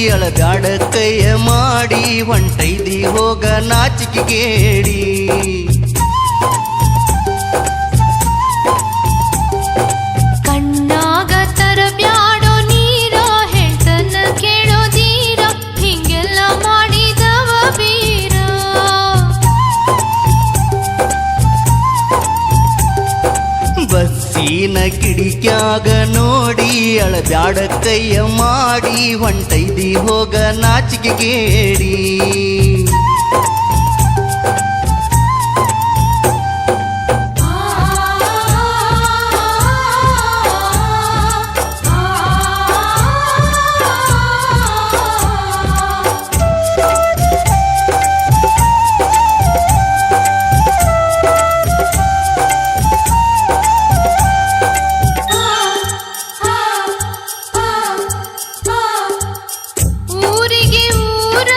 ಅಳಬ್ಯಾಡ ಕೈಯ ಮಾಡಿ ಹೊಂಟೈದಿ ಹೋಗ ನಾಚಿಕೆಗೇಡಿ ಕಣ್ಣಾಗ ತರಬ್ಯಾಡೋ ನೀರ ಹೇಳ್ತನ ಕೇಳೋದೀರ ಹಿಂಗೆಲ್ಲ ಮಾಡಿದವ ಬೀರ ಬಸ್ಸಿನ ಕಿಡಿಕ್ಯಾಗ ನೋಡಿ ಅಳಬ್ಯಾಡ ಕೈಯ ಮಾಡಿ ಹೊಂಟೈದಿ ಹೋಗ ನಾಚಿಕೆಗೇಡಿ ಊರಿಗೆ ಊರ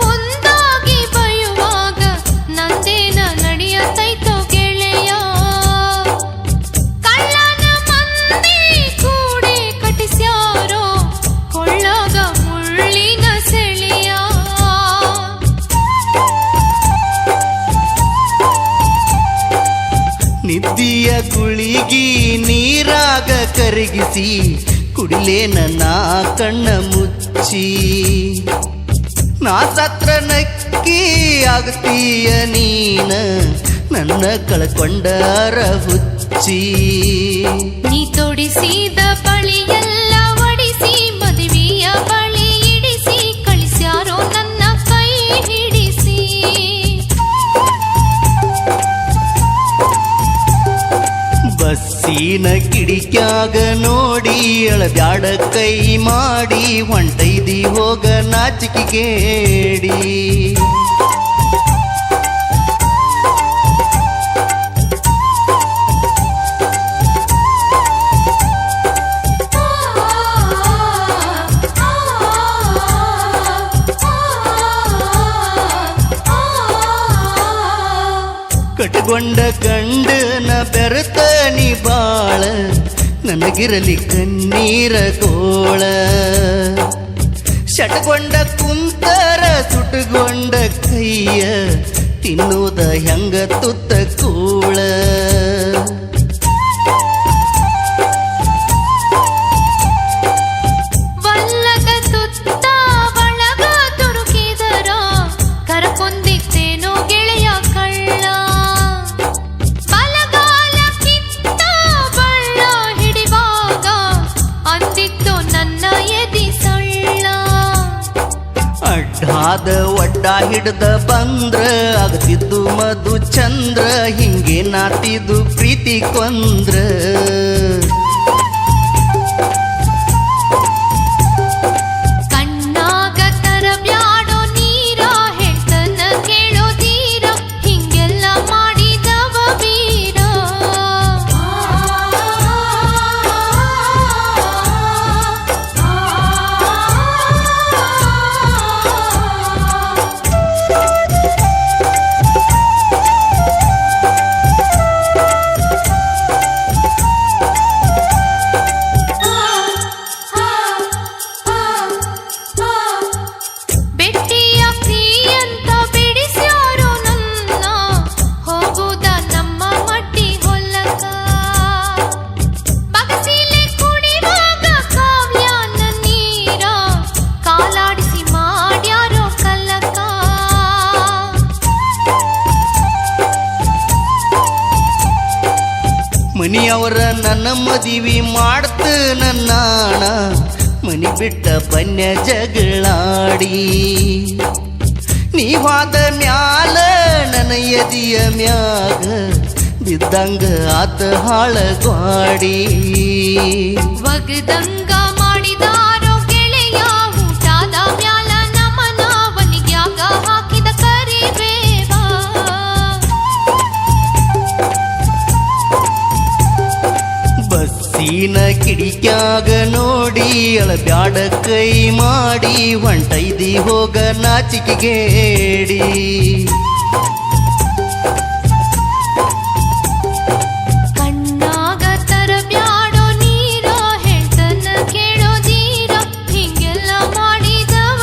ಒಂದಾಗಿ ಬಯುವಾಗ ನಂದೇನ ನಡೆಯತೈತೋ ಗೆಳೆಯ ಕಳ್ಳನ ಮಂದಿ ಕೂಡಿ ಕಟಿಸ್ಯಾರೋ ಕೊಳ್ಳಾಗ ಮುಳ್ಳಿನ ಸೆಳೆಯ ನಿದ್ದಿಯ ಗುಳಿಗಿ ನೀರಾಗ ಕರಗಿಸಿ ಕುಡಿಲೇನ ನಾ ಕಣ್ಣ ಮುಚ್ಚಿ ನಾ ಸತ್ರ ನಕ್ಕಿ ಆಗ್ತೀಯ ನೀನ ನನ್ನ ಕಳ್ಕೊಂಡರ ಹುಚ್ಚಿ ನೀ ತೊಡಿಸಿದ ಬಳಿಯೆಲ್ಲ ಒಡಿಸಿ ಮದುವೆಯ ಬಳಿ ಇಡಿಸಿ ಕಳಿಸ್ಯಾರೋ ನನ್ನ ಕೈ ಹಿಡಿಸಿ ಬಸ್ಸಿನ ಕಿಡಿಕ್ಯಾಗ ನೋಡಿ ಅಳಬ್ಯಾಡ ಕೈ ಮಾಡಿ ಹೊಂಟೈದಿ ಹೋಗ ನಾಚಿಕೆಗೇಡಿ ಕಟ್ಕೊಂಡ ಗಂಡನ ಬೆರತ ನೀ ಬಾಳ ನನಗಿರಲಿ ಕಣ್ಣೀರ ಗೋಳ ಶಟಗೊಂಡ ಕುಂತರ ಸುಟ್ಟುಕೊಂಡ ಕೈಯ ತಿನ್ನುವುದ ಹೆಂಗ ತುತ್ತ ಕೂಳ ವಲ್ಲದ ತುತ್ತ ಒಳಗ ತುರುಕಿದರ ಕರಕೊಂದಿತ್ತೇನೋ ಗೆಳೆಯ ಕಳ್ಳ ಬಲಗಾಲ ಕಿತ್ತ ಬಳ್ಳ ಹಿಡಿವಾಗ ಅಂದಿತ್ತು ನನ್ನ ಎದಿ ಸಳ್ಳ ಅಡ್ಡಾದ ಒಡ್ಡ ಹಿಡ್ದ ಬಂದ್ರ ಆಗ್ತಿದ್ದು ಮಧು ಚಂದ್ರ ಹಿಂಗೆ ನಾತಿದ್ದು ಪ್ರೀತಿ ಕೊಂದ್ರ ಕಣ್ಣಾಗ ತರಬ್ಯಾಡೋ ನೀರ ಹೇಳ್ತನ ಕೇಳೋದೀರ ಹಿಂಗೆಲ್ಲ ಮಾಡಿದವ ಬೀರ ಬೆಟ್ಟಿಯ ಪ್ರಿಯಂತ ಬಿಡಿಸ್ಯಾರೋ ನನ್ನ ಹೋಗುದ ನಮ್ಮ ಮಟ್ಟಿ ಹೊಲಕ ಬಗಸಿಲೆ ಕುಡಿವಾಗ ಕಾವ್ಯಾನ ನೀರ ಕಾಲಾಡಿಸಿ ಮಾಡ್ಯಾರೋ ಕಲ್ಲಕ ಮನಿಯವರ ನನ್ನ ಮದಿವಿ ಮಾಡ್ತ ನನ್ನಾಣ ಮನಿ ಬಿಟ್ಟ ಬನ್ಯ ಜಗಳಾಡಿ ನೀವಾದ ಮ್ಯಾಲ ನನ್ನ ಎದಿಯ ಮ್ಯಾಗ ಬಿದ್ದಂಗ ಆತ ಹಾಳಗ್ವಾಡಿ ವಗದಂಗ ಮಾಡಿದಾರೋ ಗೆಳೆಯ ಊಟದ ಮ್ಯಾಲ ನಮನ ಒನಿಗ್ಯಾಗ ಹಾಕಿದ ಕರಿಬೇವ ಬಸ್ಸಿನ ಕಿಡಿಕ್ಯಾಗ ನೋಡಿ ಅಳಬ್ಯಾಡ ಕೈ ಮಾಡಿ ಹೊಂಟೈದಿ ಹೋಗ ನಾಚಿಕೆಗೇಡಿ ತರಬ್ಯಾಡೋ ನೀರ ಹೇಳ್ತನ ಕೇಳೋದೀರ ಹಿಂಗೆಲ್ಲ ಮಾಡಿದವ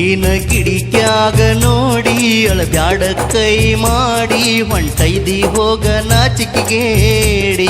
ನೀನ ಕಿಡಿಕ್ಯಾಗ ನೋಡಿ ಅಳಬ್ಯಾಡ ಕೈ ಮಾಡಿ ಹೊಂಟೈದಿ ಹೋಗ ನಾಚಿಕೆಗೇಡಿ